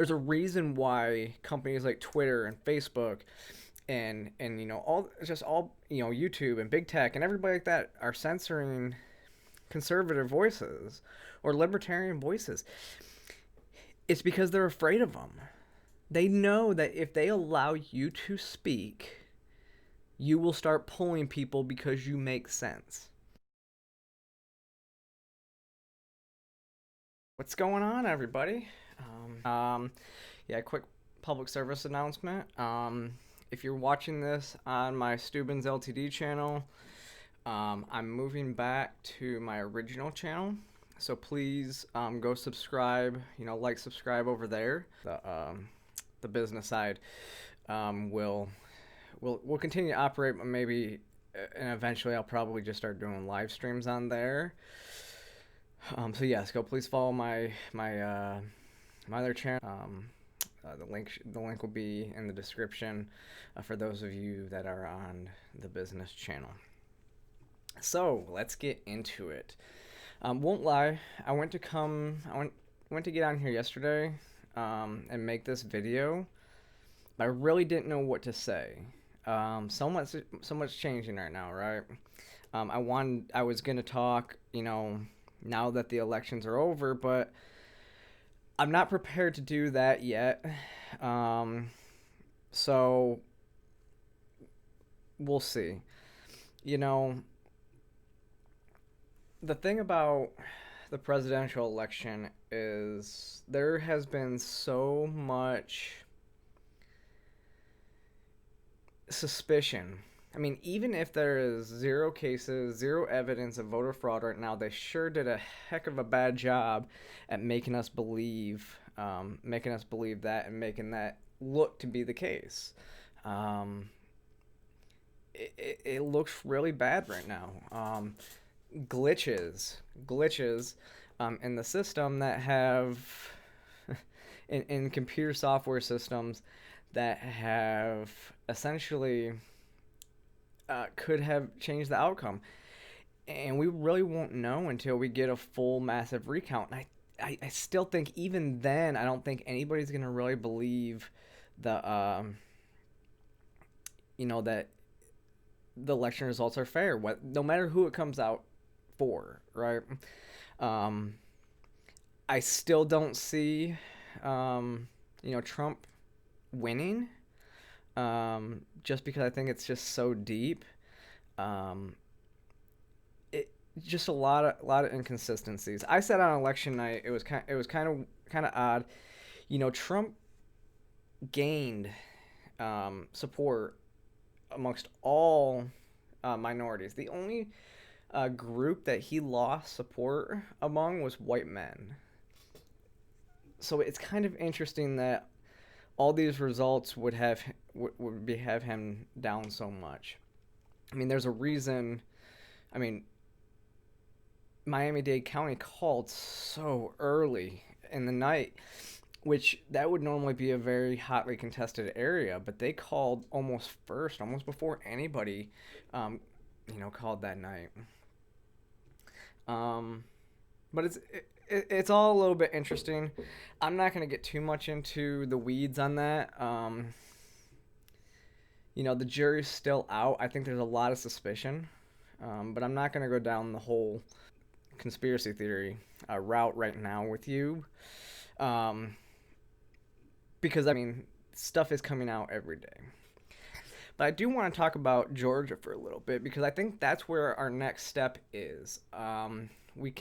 There's a reason why companies like Twitter and Facebook and all YouTube and big tech and everybody like that are censoring conservative voices or libertarian voices. It's because they're afraid of them. They know that if they allow you to speak, you will start pulling people because you make sense. What's going on, everybody? Yeah, quick public service announcement. If you're watching this on my Steubens LTD channel, I'm moving back to my original channel. So please go subscribe, subscribe over there. The business side will continue to operate, but maybe and eventually I'll probably just start doing live streams on there. So yes, go please follow my other channel. The link will be in the description for those of you that are on the business channel. So let's get into it. Won't lie, I went to get on here yesterday and make this video, but I really didn't know what to say. So much changing right now, right? I was gonna talk, now that the elections are over, but I'm not prepared to do that yet. So we'll see. You know, the thing about the presidential election is there has been so much suspicion. I mean, even if there is zero cases, zero evidence of voter fraud right now, they sure did a heck of a bad job at making us believe that and making that look to be the case. Um, it looks really bad right now. Glitches in the system that have in computer software systems that have essentially could have changed the outcome. And we really won't know until we get a full massive recount. And I still think even then, I don't think anybody's going to really believe that the election results are fair, no matter who it comes out for, right? Um, I still don't see, Trump winning, just because I think it's just so deep. Um, it just a lot of inconsistencies. I said on election night it was kind of odd. Trump gained support amongst all minorities. The only group that he lost support among was white men. So it's kind of interesting that all these results would have him down so much. I mean, there's a reason. I mean, Miami-Dade County called so early in the night, which that would normally be a very hotly contested area, but they called almost first, almost before anybody, called that night. Um, but it's all a little bit interesting. I'm not gonna get too much into the weeds on that. The jury's still out. I think there's a lot of suspicion, but I'm not gonna go down the whole conspiracy theory route right now with you, um, because I mean stuff is coming out every day. But I do want to talk about Georgia for a little bit because I think that's where our next step is. We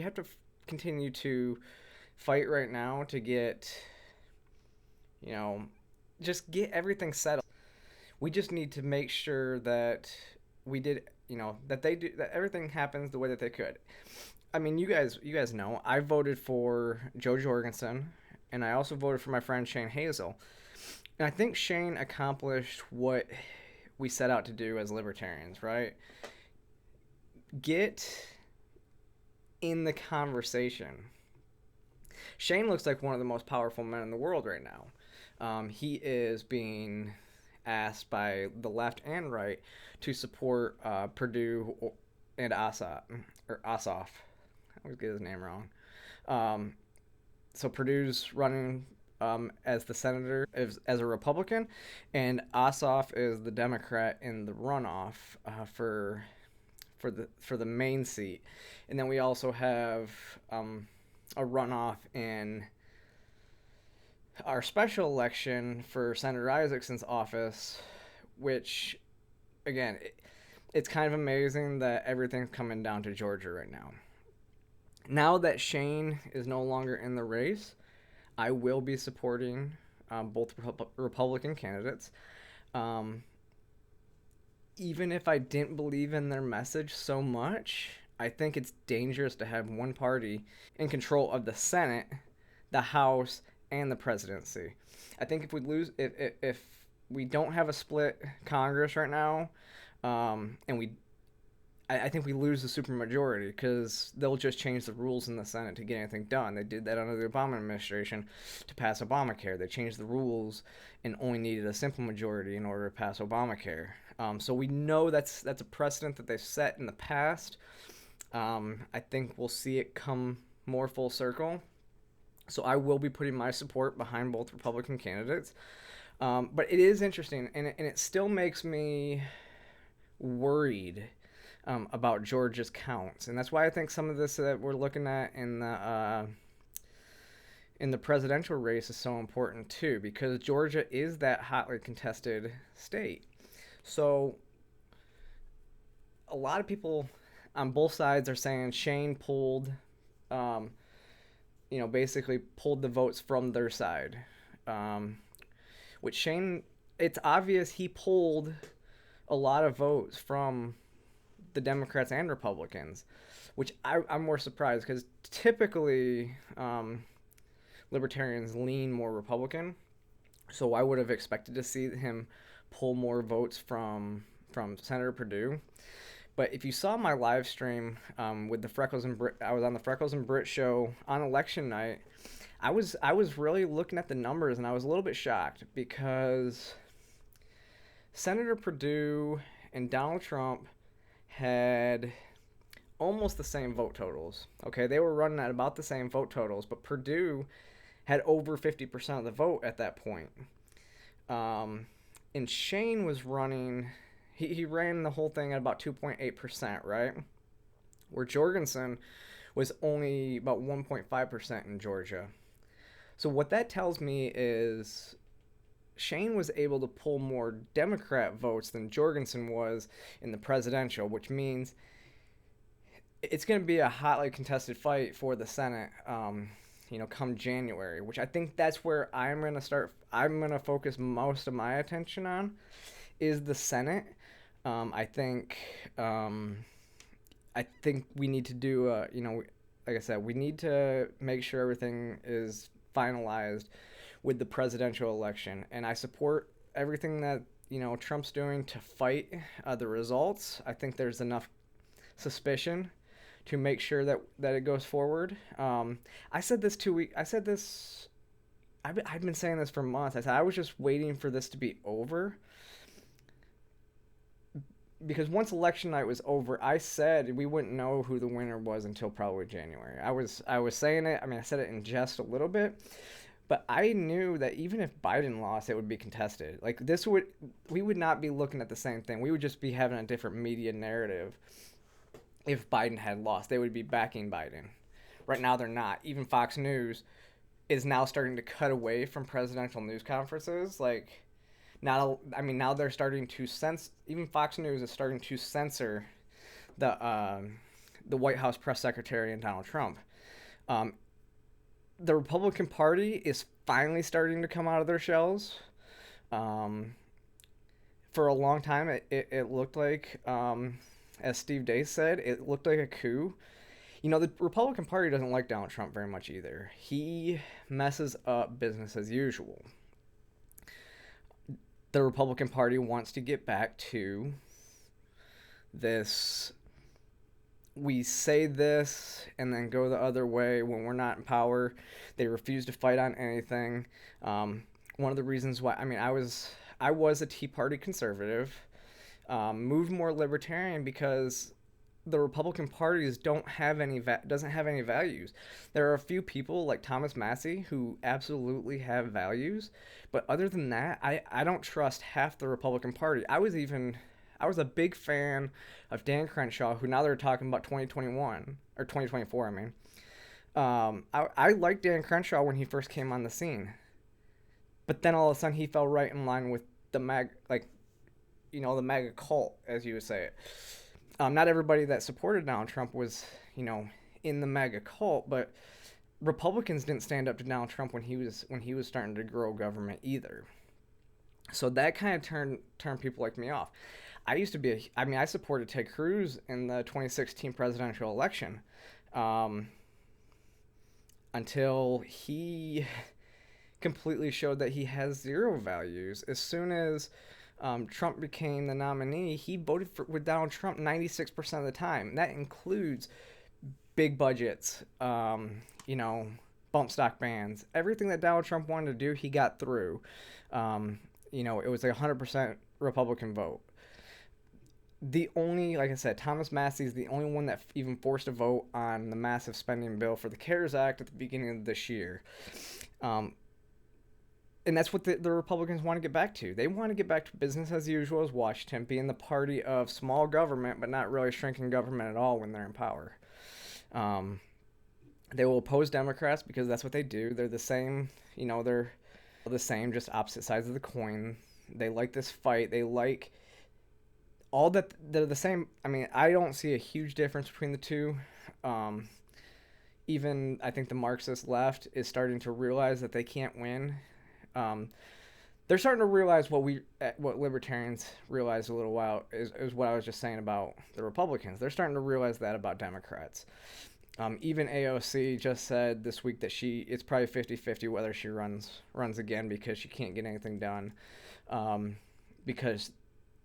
have to continue to fight right now to get, you know, just get everything settled. We just need to make sure that we did, that everything happens the way that they could. I mean, you guys know I voted for Joe Jorgensen, and I also voted for my friend Shane Hazel. And I think Shane accomplished what we set out to do as libertarians, right? Get in the conversation. Shane looks like one of the most powerful men in the world right now. He is being asked by the left and right to support Purdue and Ossoff. I always get his name wrong. So Purdue's running as the senator as a Republican, and Ossoff is the Democrat in the runoff for the main seat, and then we also have a runoff in our special election for Senator Isaacson's office, which again, it's kind of amazing that everything's coming down to Georgia right now. Now that Shane is no longer in the race, I will be supporting both Republican candidates. Um, Even if I didn't believe in their message so much, I think it's dangerous to have one party in control of the Senate, the House, and the presidency. I think if we don't have a split Congress right now, and I think we lose the supermajority because they'll just change the rules in the Senate to get anything done. They did that under the Obama administration to pass Obamacare. They changed the rules and only needed a simple majority in order to pass Obamacare. So we know that's a precedent that they've set in the past. I think we'll see it come more full circle. So I will be putting my support behind both Republican candidates. But it is interesting, and it still makes me worried about Georgia's counts, and that's why I think some of this that we're looking at in the presidential race is so important too, because Georgia is that hotly contested state. So a lot of people on both sides are saying Shane pulled, basically pulled the votes from their side. Which Shane, it's obvious he pulled a lot of votes from the Democrats and Republicans, which I'm more surprised because typically libertarians lean more Republican. So I would have expected to see him pull more votes from Senator Perdue. But if you saw my live stream with the Freckles and Brit, I was on the Freckles and Brit show on election night. I was really looking at the numbers and I was a little bit shocked because Senator Perdue and Donald Trump had almost the same vote totals. Okay, they were running at about the same vote totals, but Perdue had over 50% of the vote at that point. And Shane was running, he ran the whole thing at about 2.8%, right? Where Jorgensen was only about 1.5% in Georgia. So what that tells me is Shane was able to pull more Democrat votes than Jorgensen was in the presidential, which means it's going to be a hotly contested fight for the Senate, come January, which I think that's where I'm going to focus most of my attention on is the Senate. I think we need to do, like I said, we need to make sure everything is finalized with the presidential election, and I support everything that Trump's doing to fight the results. I think there's enough suspicion to make sure that it goes forward. I said this 2 weeks. I said this. I've been saying this for months. I said I was just waiting for this to be over because once election night was over, I said we wouldn't know who the winner was until probably January. I was saying it. I mean, I said it in jest a little bit. But I knew that even if Biden lost, it would be contested. Like we would not be looking at the same thing. We would just be having a different media narrative. If Biden had lost, they would be backing Biden. Right now, they're not. Even Fox News is now starting to cut away from presidential news conferences. Like, now they're starting to even Fox News is starting to censor the White House press secretary and Donald Trump. The Republican Party is finally starting to come out of their shells. For a long time, it looked like, as Steve Day said, it looked like a coup. The Republican Party doesn't like Donald Trump very much either. He messes up business as usual. The Republican Party wants to get back to this, we say this and then go the other way when we're not in power. They refuse to fight on anything. One of the reasons why, I was a Tea Party conservative, moved more libertarian because the Republican parties don't have any doesn't have any values. There are a few people like Thomas Massey who absolutely have values, but other than that, I don't trust half the Republican Party. I was a big fan of Dan Crenshaw, who now they're talking about 2021 or 2024. I mean, I liked Dan Crenshaw when he first came on the scene, but then all of a sudden he fell right in line with the the MAGA cult, as you would say it. Not everybody that supported Donald Trump was, you know, in the MAGA cult, but Republicans didn't stand up to Donald Trump when he was starting to grow government either. So that kind of turned people like me off. I used to be I supported Ted Cruz in the 2016 presidential election, um, until he completely showed that he has zero values. As soon as Trump became the nominee, he voted with Donald Trump 96% of the time. That includes big budgets, bump stock bans. Everything that Donald Trump wanted to do, he got through. It was a 100% Republican vote. The only, like I said, Thomas Massey is the only one that even forced a vote on the massive spending bill for the CARES Act at the beginning of this year. And that's what the Republicans want to get back to. They want to get back to business as usual as Washington, being the party of small government, but not really shrinking government at all when they're in power. They will oppose Democrats because that's what they do. They're the same, they're the same, just opposite sides of the coin. They like this fight. They like all that. They're the same. I mean, I don't see a huge difference between the two. Even I think the Marxist left is starting to realize that they can't win. They're starting to realize what libertarians realized a little while is what I was just saying about the Republicans. They're starting to realize that about Democrats. Even AOC just said this week that it's probably 50-50 whether she runs again because she can't get anything done, because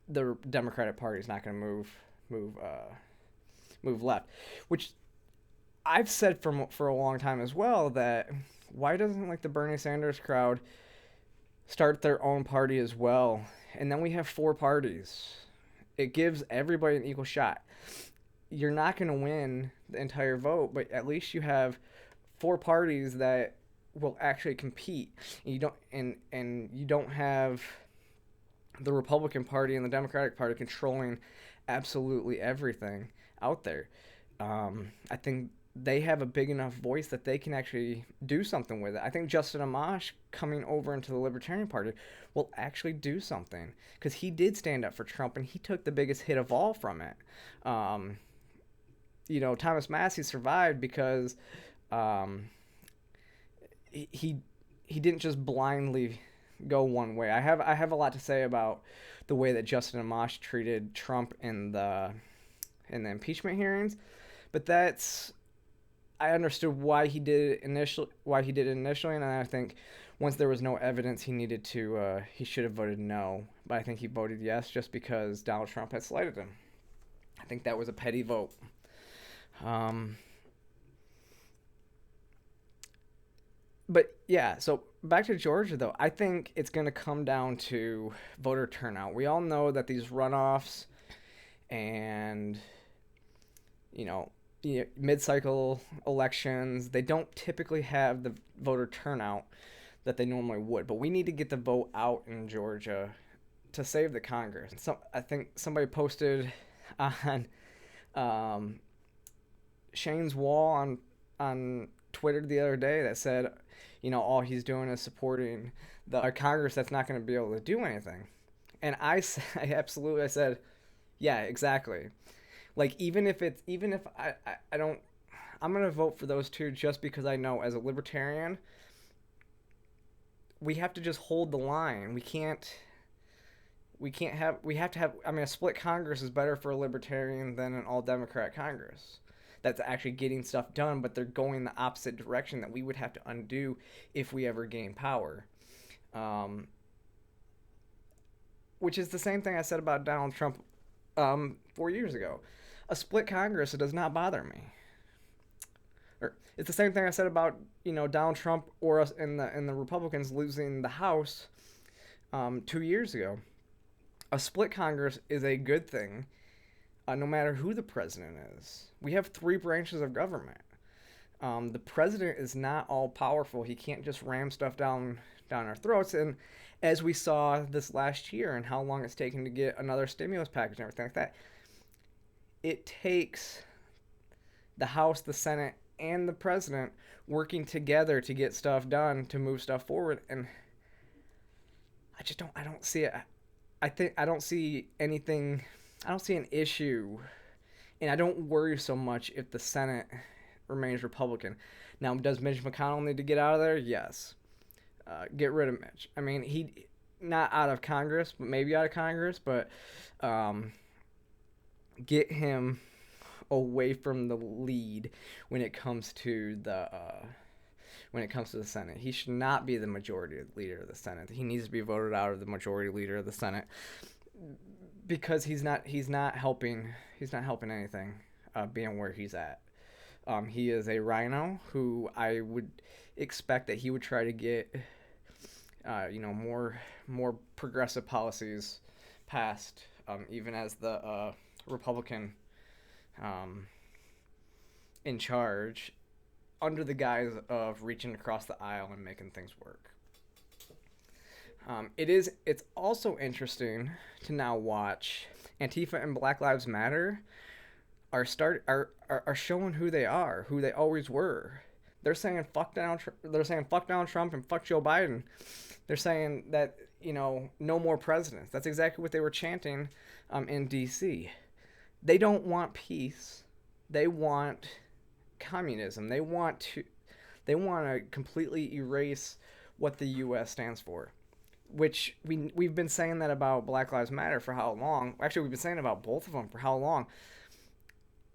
the Democratic Party is not going to move left, which I've said for a long time as well, that why doesn't like the Bernie Sanders crowd start their own party as well, and then we have 4 parties. It gives everybody an equal shot. You're not going to win the entire vote, but at least you have 4 parties that will actually compete. You don't have the Republican Party and the Democratic Party controlling absolutely everything out there. I think they have a big enough voice that they can actually do something with it. I think Justin Amash coming over into the Libertarian Party will actually do something, because he did stand up for Trump and he took the biggest hit of all from it. Thomas Massey survived because he didn't just blindly go one way. I have a lot to say about the way that Justin Amash treated Trump in the impeachment hearings, but I understood why he did it initially, and I think once there was no evidence, he should have voted no. But I think he voted yes just because Donald Trump had slighted him. I think that was a petty vote. But yeah, so back to Georgia though. I think it's going to come down to voter turnout. We all know that these runoffs and mid-cycle elections, they don't typically have the voter turnout that they normally would. But we need to get the vote out in Georgia to save the Congress. So I think somebody posted on Shane's wall on Twitter the other day that said, all he's doing is supporting a Congress that's not going to be able to do anything. And I said, yeah, exactly. Like, even if I don't, I'm going to vote for those two just because I know as a libertarian, we have to just hold the line. We have to have, a split Congress is better for a libertarian than an all Democrat Congress that's actually getting stuff done, but they're going the opposite direction that we would have to undo if we ever gain power. Which is the same thing I said about Donald Trump 4 years ago. A split Congress, it does not bother me. It's the same thing I said about Donald Trump or us and the Republicans losing the House 2 years ago. A split Congress is a good thing. no matter who the president is. We have three branches of government. The president is not all powerful. He can't just ram stuff down our throats. And as we saw this last year and how long it's taken to get another stimulus package and everything like that, it takes the House, the Senate, and the president working together to get stuff done, to move stuff forward. And I don't see it. I don't see anything. I don't see an issue, and I don't worry so much if the Senate remains Republican. Now, does Mitch McConnell need to get out of there? Yes. Get rid of Mitch. I mean, he not out of Congress, but maybe out of Congress, but get him away from the lead when it comes to the Senate. He should not be the majority leader of the Senate. He needs to be voted out of the majority leader of the Senate because he's not helping anything being where he's at. He is a rhino who I would expect that he would try to get more progressive policies passed, even as the Republican in charge, under the guise of reaching across the aisle and making things work. It's also interesting to now watch Antifa and Black Lives Matter are showing who they are, who they always were. They're saying fuck Donald Trump and fuck Joe Biden. They're saying that, no more presidents. That's exactly what they were chanting in DC. They don't want peace. They want communism. They want to completely erase what the US stands for. Which we've been saying that about Black Lives Matter for how long? Actually, we've been saying about both of them for how long?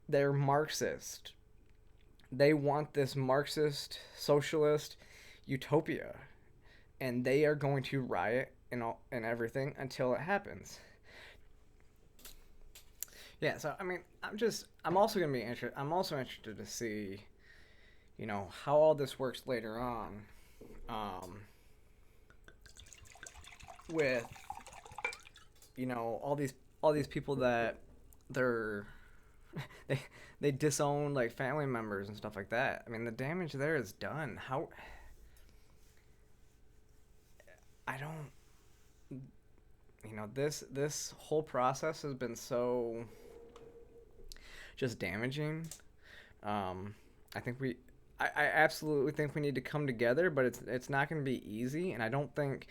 They're Marxist. They want this Marxist, socialist utopia. And they are going to riot and everything until it happens. Yeah, so I mean, I'm also interested to see, how all this works later on. With all these people that they disown like family members and stuff like that. I mean, the damage there is done. How I don't this whole process has been so just damaging. I absolutely think we need to come together, but it's not going to be easy, and I don't think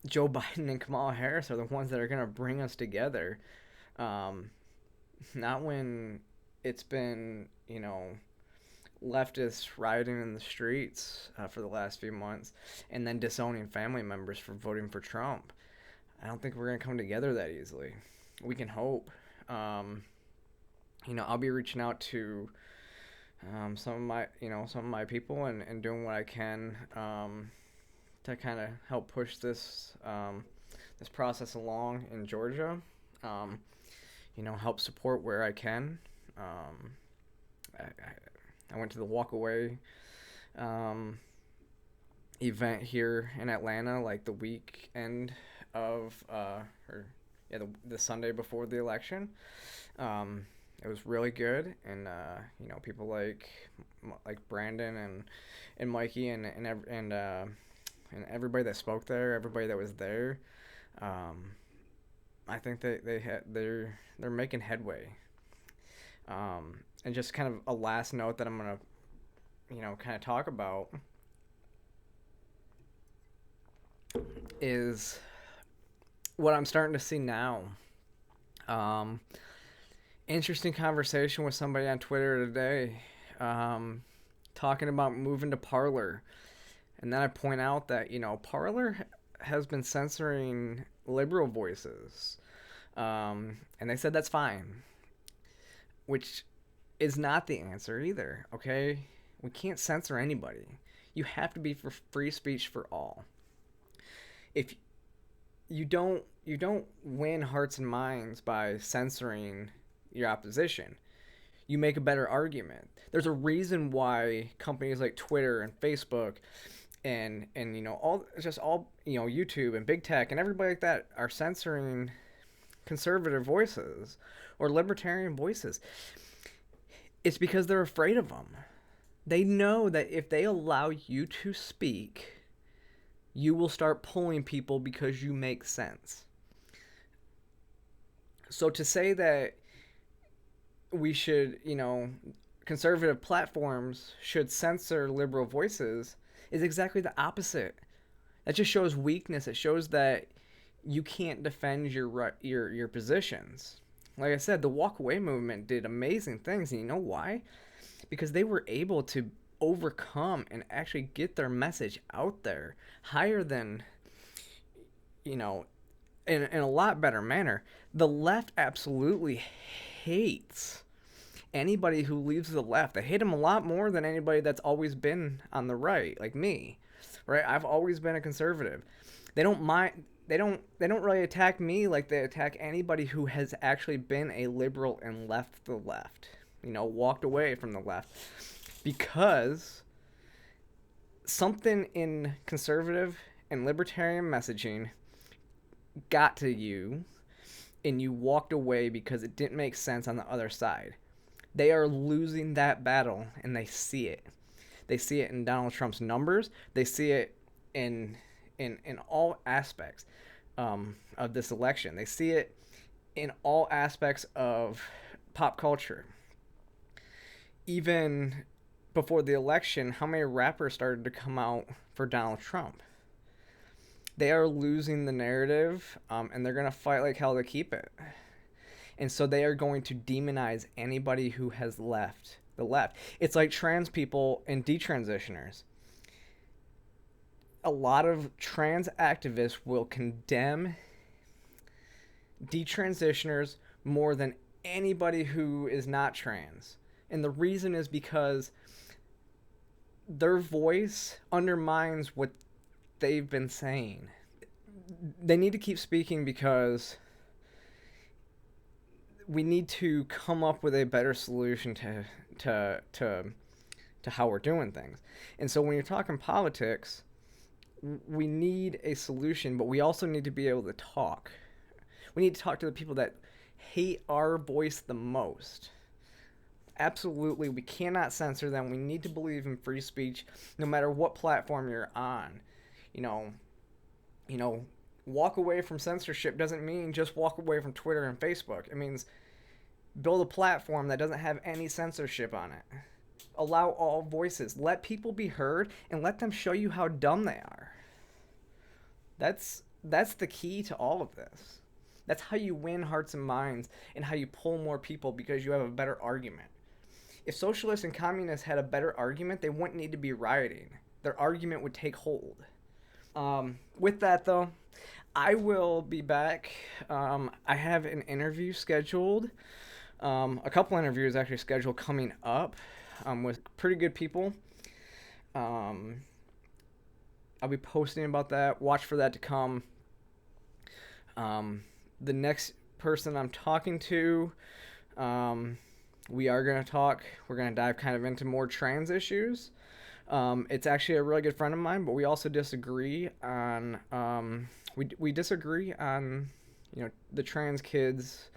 Joe Biden and Kamala Harris are the ones that are going to bring us together. Not when it's been, leftists rioting in the streets for the last few months and then disowning family members for voting for Trump. I don't think we're going to come together that easily. We can hope. I'll be reaching out to some of my people and doing what I can to kind of help push this process along in Georgia. Help support where I can. I went to the Walkaway event here in Atlanta, like the weekend of the Sunday before the election. It was really good, and people like Brandon and Mikey and everybody that spoke there, everybody that was there. I think they're making headway. And just kind of a last note that I'm gonna kind of talk about is what I'm starting to see now. Interesting conversation with somebody on Twitter today, talking about moving to Parler. And then I point out that, Parler has been censoring liberal voices. And they said that's fine. Which is not the answer either, okay? We can't censor anybody. You have to be for free speech for all. If you don't win hearts and minds by censoring your opposition. You make a better argument. There's a reason why companies like Twitter and Facebook and YouTube and big tech and everybody like that are censoring conservative voices or libertarian voices. It's because they're afraid of them. They know that if they allow you to speak, you will start pulling people because you make sense. So to say that we should, conservative platforms should censor liberal voices is exactly the opposite. That just shows weakness. It shows that you can't defend your positions. Like I said, the walk away movement did amazing things, and you know why? Because they were able to overcome and actually get their message out there higher than, in a lot better manner. The left absolutely hates anybody who leaves the left. They hate them a lot more than anybody that's always been on the right, like me. Right? I've always been a conservative. They don't mind. They don't really attack me like they attack anybody who has actually been a liberal and left the left. Walked away from the left. Because something in conservative and libertarian messaging got to you, and you walked away because it didn't make sense on the other side. They are losing that battle, and they see it. They see it in Donald Trump's numbers. They see it in all aspects of this election. They see it in all aspects of pop culture. Even before the election, how many rappers started to come out for Donald Trump? They are losing the narrative, and they're going to fight like hell to keep it. And so they are going to demonize anybody who has left the left. It's like trans people and detransitioners. A lot of trans activists will condemn detransitioners more than anybody who is not trans. And the reason is because their voice undermines what they've been saying. They need to keep speaking because we need to come up with a better solution to how we're doing things. And so when you're talking politics, we need a solution, but we also need to be able to talk. We need to talk to the people that hate our voice the most. Absolutely, we cannot censor them. We need to believe in free speech no matter what platform you're on. Walk away from censorship doesn't mean just walk away from Twitter and Facebook. It means build a platform that doesn't have any censorship on it. Allow all voices. Let people be heard and let them show you how dumb they are. That's the key to all of this. That's how you win hearts and minds and how you pull more people, because you have a better argument. If socialists and communists had a better argument, they wouldn't need to be rioting. Their argument would take hold. With that, though, I will be back. I have an interview scheduled. A couple interviews actually scheduled coming up with pretty good people. I'll be posting about that. Watch for that to come. The next person I'm talking to, we are going to talk. We're going to dive kind of into more trans issues. It's actually a really good friend of mine, but we also disagree on we disagree on the trans kids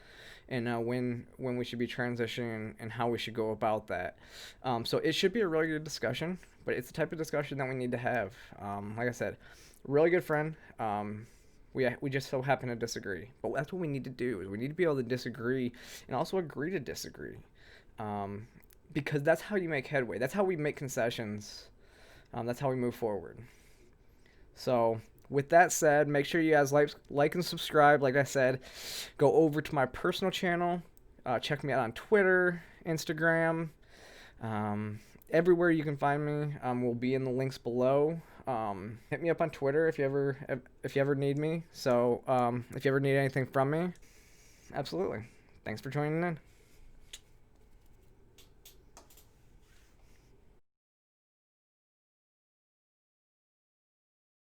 and when we should be transitioning and how we should go about that. So it should be a really good discussion, but it's the type of discussion that we need to have. Like I said, really good friend. We just so happen to disagree, but that's what we need to do. Is we need to be able to disagree and also agree to disagree, because that's how you make headway. That's how we make concessions. That's how we move forward. So with that said, make sure you guys like and subscribe. Like I said, go over to my personal channel. Check me out on Twitter, Instagram, everywhere you can find me. Will be in the links below. Hit me up on Twitter if you ever need me. So if you ever need anything from me, absolutely. Thanks for joining in.